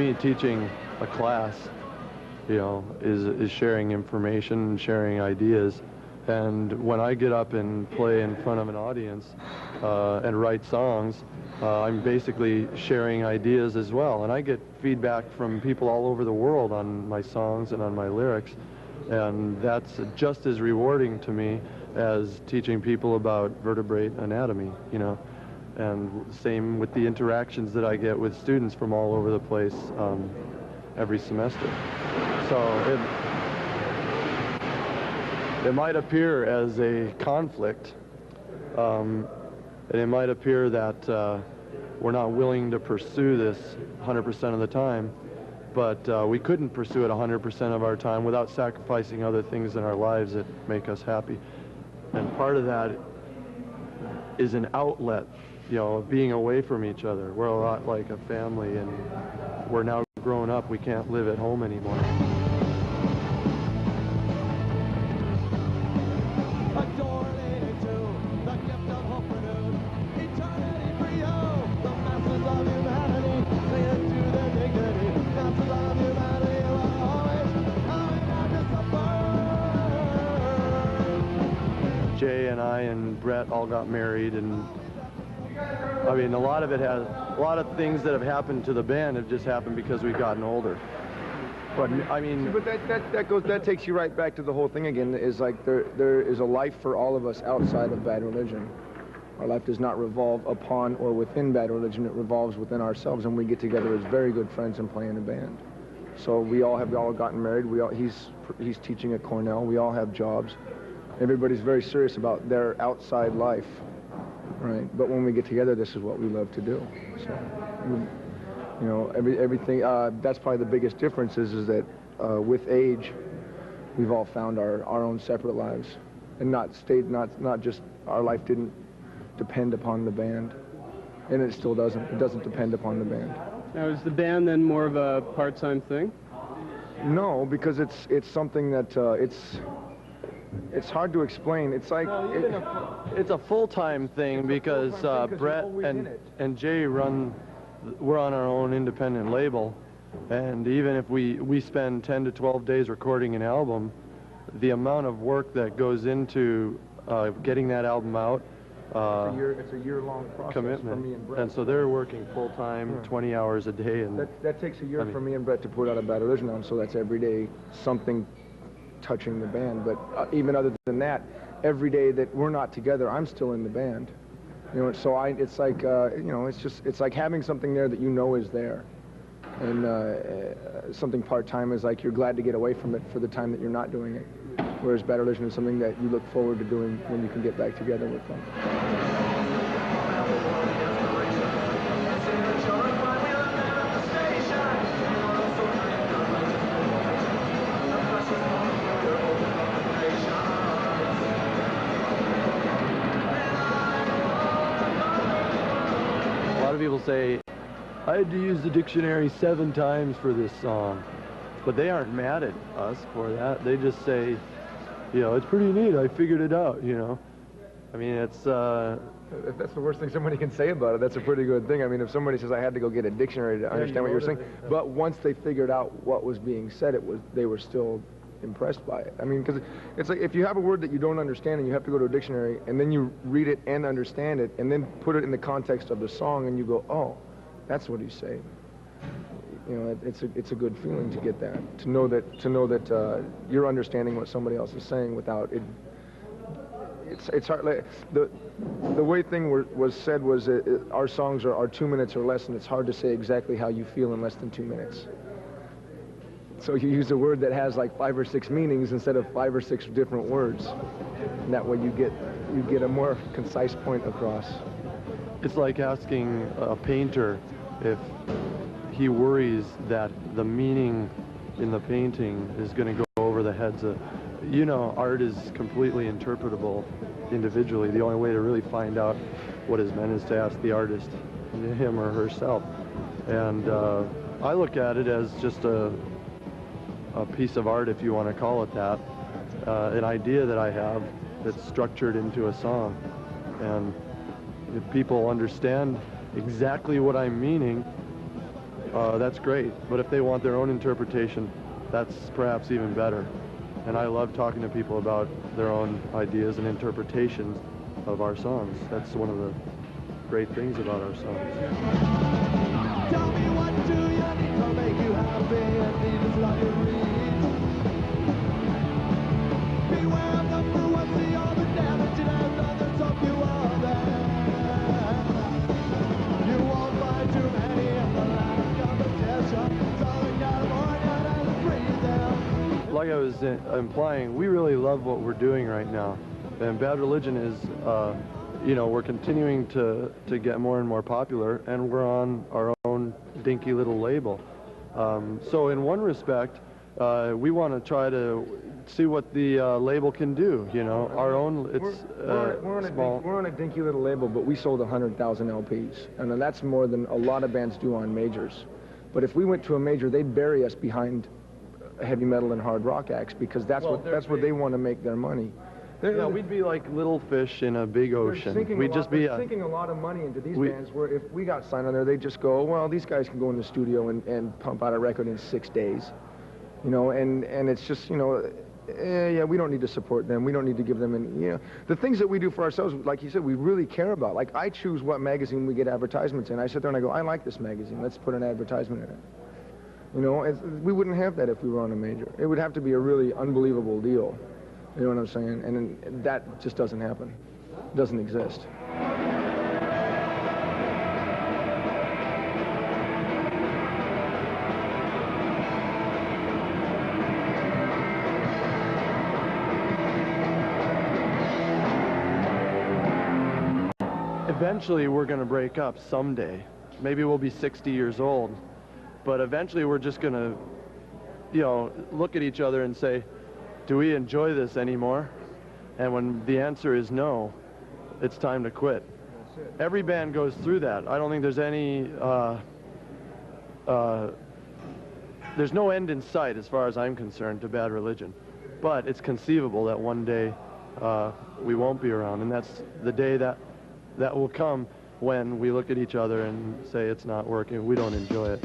me, teaching a class, you know, is sharing information and sharing ideas. And when I get up and play in front of an audience and write songs, I'm basically sharing ideas as well. And I get feedback from people all over the world on my songs and on my lyrics. And that's just as rewarding to me as teaching people about vertebrate anatomy, you know. And same with the interactions that I get with students from all over the place every semester. So it might appear as a conflict, and it might appear that we're not willing to pursue this 100% of the time, but we couldn't pursue it 100% of our time without sacrificing other things in our lives that make us happy. And part of that is an outlet, you know, being away from each other. We're a lot like a family, and we're now grown up. We can't live at home anymore. Jay and I and Brett all got married, and I mean, a lot of things that have happened to the band have just happened because we've gotten older. But I mean, but that takes you right back to the whole thing again. Is like there is a life for all of us outside of Bad Religion. Our life does not revolve upon or within Bad Religion. It revolves within ourselves, and we get together as very good friends and play in a band. So we all gotten married. He's teaching at Cornell. We all have jobs. Everybody's very serious about their outside life, right? But when we get together, this is what we love to do. So, you know, everything. That's probably the biggest difference is that with age, we've all found our own separate lives, and not just our life didn't depend upon the band, and it still doesn't. It doesn't depend upon the band. Now, is the band then more of a part-time thing? No, because it's something that it's hard to explain. It's like it's a full-time thing because Brett and Jay we're on our own independent label, and even if we spend 10 to 12 days recording an album, the amount of work that goes into getting that album out, it's a year-long process commitment. For me and Brett. And so they're working full-time, 20 hours a day. And that takes a year for me and Brett to put out a Bad Religion album, so that's every day something touching the band. But even other than that, every day that we're not together, I'm still in the band. You know, so it's like, you know, it's like having something there that you know is there. And something part-time is like you're glad to get away from it for the time that you're not doing it. Whereas Bad Religion is something that you look forward to doing when you can get back together with them. A lot of people say, I had to use the dictionary 7 times for this song. But they aren't mad at us for that. They just say, you know, it's pretty neat. I figured it out, you know. I mean, it's... If that's the worst thing somebody can say about it, that's a pretty good thing. I mean, if somebody says, I had to go get a dictionary to understand what you're saying, but once they figured out what was being said, they were still impressed by it. I mean, because it's like if you have a word that you don't understand and you have to go to a dictionary, and then you read it and understand it, and then put it in the context of the song, and you go, oh, that's what he's saying. You know, it's a good feeling to get that, to know that you're understanding what somebody else is saying without it. It's hard. Like, the way thing was said was our songs are 2 minutes or less, and it's hard to say exactly how you feel in less than 2 minutes. So you use a word that has like 5 or 6 meanings instead of 5 or 6 different words, and that way you get a more concise point across. It's like asking a painter if he worries that the meaning in the painting is going to go over the heads of... You know, art is completely interpretable individually. The only way to really find out what is meant is to ask the artist, him or herself. And I look at it as just a piece of art, if you want to call it that, an idea that I have that's structured into a song. And if people understand exactly what I'm meaning, that's great. But if they want their own interpretation, that's perhaps even better. And I love talking to people about their own ideas and interpretations of our songs. That's one of the great things about our songs. Tell me what do you need to make you happy and need is like a reach. Beware of the fluency, all the damage it has done, there's some you are there. You won't find too many in the line of competition. Southern California and free there. Like I was implying, we really love what we're doing right now. And Bad Religion is, you know, we're continuing to get more and more popular, and we're on our own dinky little label. So in one respect, we want to try to see what the label can do, you know. Our own, it's small. We're on a dinky little label, but we sold 100,000 LPs, and that's more than a lot of bands do on majors. But if we went to a major, they'd bury us behind heavy metal and hard rock acts, because that's what they want to make their money. Yeah, we'd be like little fish in a big ocean. We'd just be sinking a lot of money into these bands, where if we got signed on there, they'd just go, well, these guys can go in the studio and pump out a record in 6 days. You know, and it's just, you know, yeah, we don't need to support them. We don't need to give them any, you know, the things that we do for ourselves, like you said, we really care about. Like, I choose what magazine we get advertisements in. I sit there and I go, I like this magazine. Let's put an advertisement in it. You know, we wouldn't have that if we were on a major. It would have to be a really unbelievable deal. You know what I'm saying? And that just doesn't happen. It doesn't exist. Eventually, we're going to break up someday. Maybe we'll be 60 years old. But eventually, we're just going to, you know, look at each other and say, do we enjoy this anymore? And when the answer is no, it's time to quit. Every band goes through that. I don't think there's any, there's no end in sight as far as I'm concerned to Bad Religion. But it's conceivable that one day we won't be around, and that's the day that will come when we look at each other and say it's not working, we don't enjoy it.